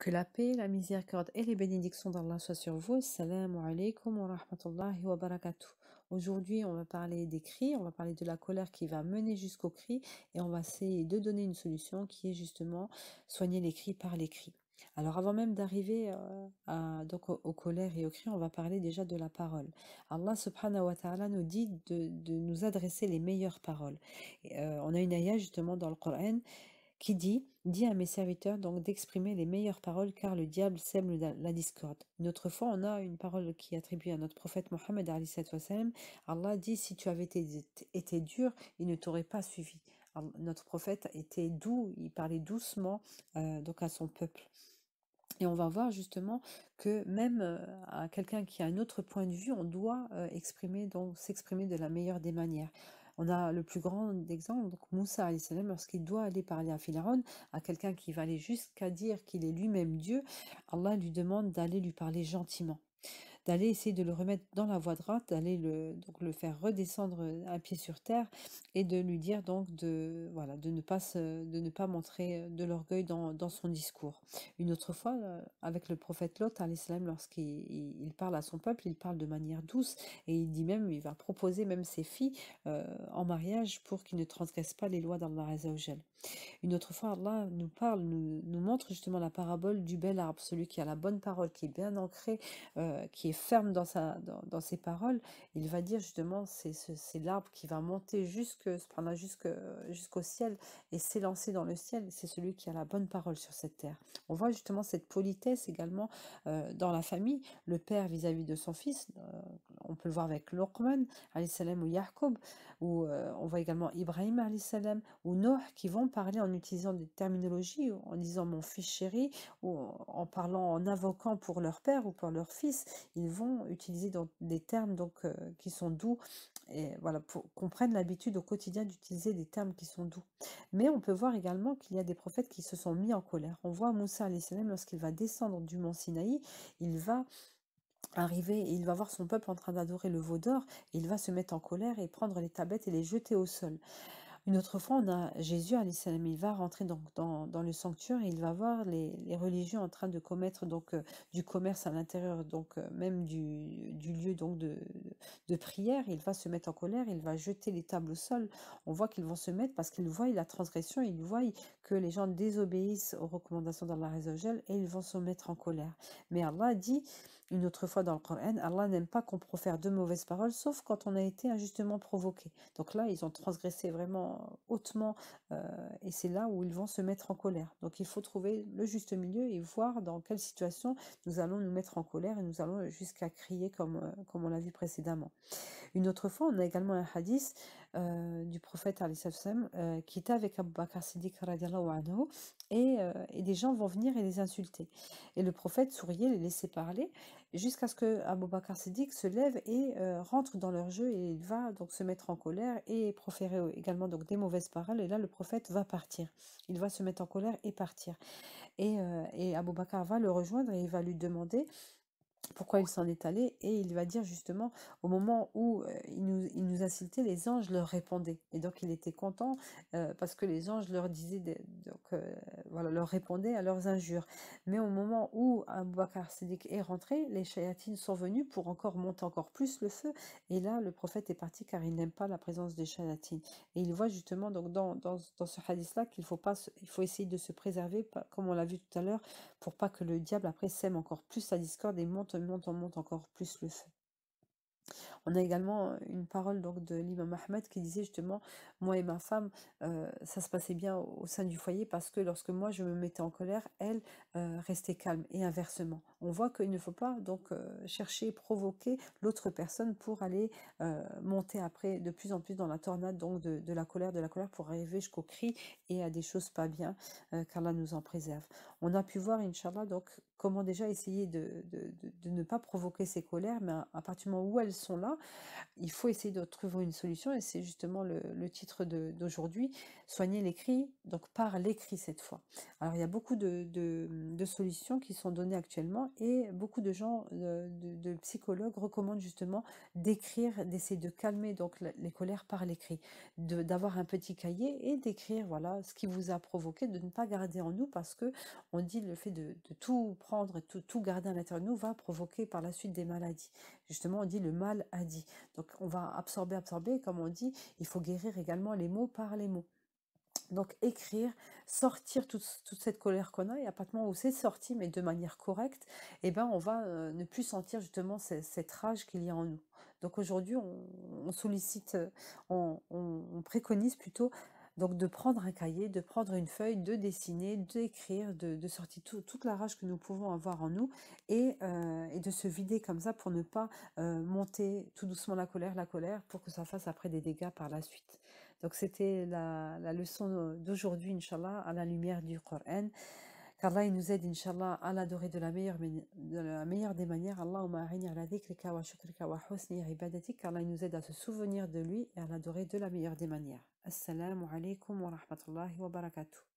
Que la paix, la miséricorde et les bénédictions d'Allah soient sur vous. Salam alaikum wa rahmatullahi wa barakatuh. Aujourd'hui, on va parler des cris, on va parler de la colère qui va mener jusqu'au cri et on va essayer de donner une solution qui est justement soigner les cris par les cris. Alors avant même d'arriver donc aux colères et aux cris, on va parler déjà de la parole. Allah subhanahu wa ta'ala nous dit de nous adresser les meilleures paroles. On a une ayah justement dans le Coran qui dit, dis à mes serviteurs donc d'exprimer les meilleures paroles car le diable sème la discorde. Une autre fois, on a une parole qui est attribuée à notre prophète Mohammed alayhi salatu wassalam. Allah dit, si tu avais été dur, il ne t'aurait pas suivi. Alors, notre prophète était doux, il parlait doucement donc à son peuple. Et on va voir justement que même à quelqu'un qui a un autre point de vue, on doit s'exprimer de la meilleure des manières. On a le plus grand exemple, donc Moussa alayhi salam, lorsqu'il doit aller parler à Pharaon, à quelqu'un qui va aller jusqu'à dire qu'il est lui-même Dieu, Allah lui demande d'aller lui parler gentiment, d'aller essayer de le remettre dans la voie droite, d'aller le faire redescendre un pied sur terre et de lui dire donc de ne pas montrer de l'orgueil dans son discours. Une autre fois, avec le prophète Lot, alayhi salam, lorsqu'il parle à son peuple, il parle de manière douce et il dit même, il va proposer même ses filles en mariage pour qu'ils ne transgressent pas les lois d'Allah Azza wa Jal. Une autre fois, Allah nous parle, nous montre justement la parabole du bel arbre, celui qui a la bonne parole, qui est bien ancré, qui est ferme dans ses paroles. Il va dire justement, c'est l'arbre qui va monter jusqu'au ciel et s'élancer dans le ciel. C'est celui qui a la bonne parole sur cette terre. On voit justement cette politesse également dans la famille, le père vis-à-vis de son fils. On peut le voir avec Luqman, alayhi salam, ou Yaqub, ou on voit également Ibrahim, alayhi salam, ou Noah, qui vont parler en utilisant des terminologies, en disant mon fils chéri, ou en parlant, en invoquant pour leur père ou pour leur fils. Ils vont utiliser des termes qui sont doux, et voilà, pour qu'on prenne l'habitude au quotidien d'utiliser des termes qui sont doux. Mais on peut voir également qu'il y a des prophètes qui se sont mis en colère. On voit Moussa alayhi salam, lorsqu'il va descendre du mont Sinaï, il va arriver et il va voir son peuple en train d'adorer le veau d'or, et il va se mettre en colère et prendre les tablettes et les jeter au sol. Une autre fois, on a Jésus, alayhi salam, il va rentrer dans le sanctuaire et il va voir les religieux en train de commettre du commerce à l'intérieur même du lieu de prière. Il va se mettre en colère, il va jeter les tables au sol. On voit qu'ils vont se mettre parce qu'ils voient la transgression, ils voient que les gens désobéissent aux recommandations d'Allah Azza wa Jal et ils vont se mettre en colère. Mais Allah dit une autre fois dans le Coran, Allah n'aime pas qu'on profère de mauvaises paroles sauf quand on a été injustement provoqué. Donc là, ils ont transgressé vraiment hautement et c'est là où ils vont se mettre en colère. Donc il faut trouver le juste milieu et voir dans quelle situation nous allons nous mettre en colère et nous allons jusqu'à crier comme on l'a vu précédemment. Une autre fois, on a également un hadith du prophète alayhi salam, qui était avec Abu Bakr Siddiq radiallahu anhu et des gens vont venir et les insulter. Et le prophète souriait, les laissait parler jusqu'à ce que Abu Bakr Siddiq se lève et rentre dans leur jeu et il va donc se mettre en colère et proférer également donc des mauvaises paroles et là le prophète va partir. Il va se mettre en colère et partir. Et Abu Bakr va le rejoindre et il va lui demander pourquoi il s'en est allé et il va dire justement au moment où il nous insultait, les anges leur répondaient et donc il était content parce que les anges leur disaient voilà, leur répondaient à leurs injures. Mais au moment où Abu Bakr Siddiq est rentré, les shayatines sont venus pour encore monter encore plus le feu et là le prophète est parti car il n'aime pas la présence des shayatines et il voit justement donc dans ce hadith là qu'il faut pas il faut essayer de se préserver comme on l'a vu tout à l'heure pour pas que le diable après sème encore plus la discorde et monte encore plus le feu. On a également une parole donc de l'imam Ahmed qui disait justement, moi et ma femme, ça se passait bien au sein du foyer parce que lorsque moi je me mettais en colère, elle restait calme et inversement. On voit qu'il ne faut pas donc chercher, provoquer l'autre personne pour aller monter après de plus en plus dans la tornade donc de la colère pour arriver jusqu'au cri et à des choses pas bien, qu'Allah nous en préserve. On a pu voir, Inch'Allah, donc comment déjà essayer de ne pas provoquer ces colères, mais à partir du moment où elles sont là, il faut essayer de trouver une solution et c'est justement le titre d'aujourd'hui, soigner les cris, donc par l'écrit cette fois. Alors il y a beaucoup de solutions qui sont données actuellement et beaucoup de gens, de psychologues recommandent justement d'écrire, d'essayer de calmer donc les colères par l'écrit, d'avoir un petit cahier et d'écrire voilà ce qui vous a provoqué, de ne pas garder en nous parce que on dit le fait de tout prendre et tout garder à l'intérieur de nous va provoquer par la suite des maladies. Justement, on dit le mal a dit. Donc, on va absorber, comme on dit, il faut guérir également les mots par les mots. Donc écrire, sortir toute cette colère qu'on a, et à partir du moment où c'est sorti, mais de manière correcte, eh ben, on va ne plus sentir justement cette rage qu'il y a en nous. Donc aujourd'hui, on sollicite, on préconise plutôt donc de prendre un cahier, de prendre une feuille, de dessiner, d'écrire, de sortir toute la rage que nous pouvons avoir en nous et de se vider comme ça pour ne pas monter tout doucement la colère, pour que ça fasse après des dégâts par la suite. Donc c'était la leçon d'aujourd'hui, Inch'Allah, à la lumière du Coran. Qu'Allah il nous aide, Inch'Allah, à l'adorer de la meilleure des manières. Allahumma a'inni ala dhikrika wa shukrika wa husni ibadatik. Qu'Allah il nous aide à se souvenir de lui et à l'adorer de la meilleure des manières. Assalamu alaikum wa rahmatullahi wa barakatuh.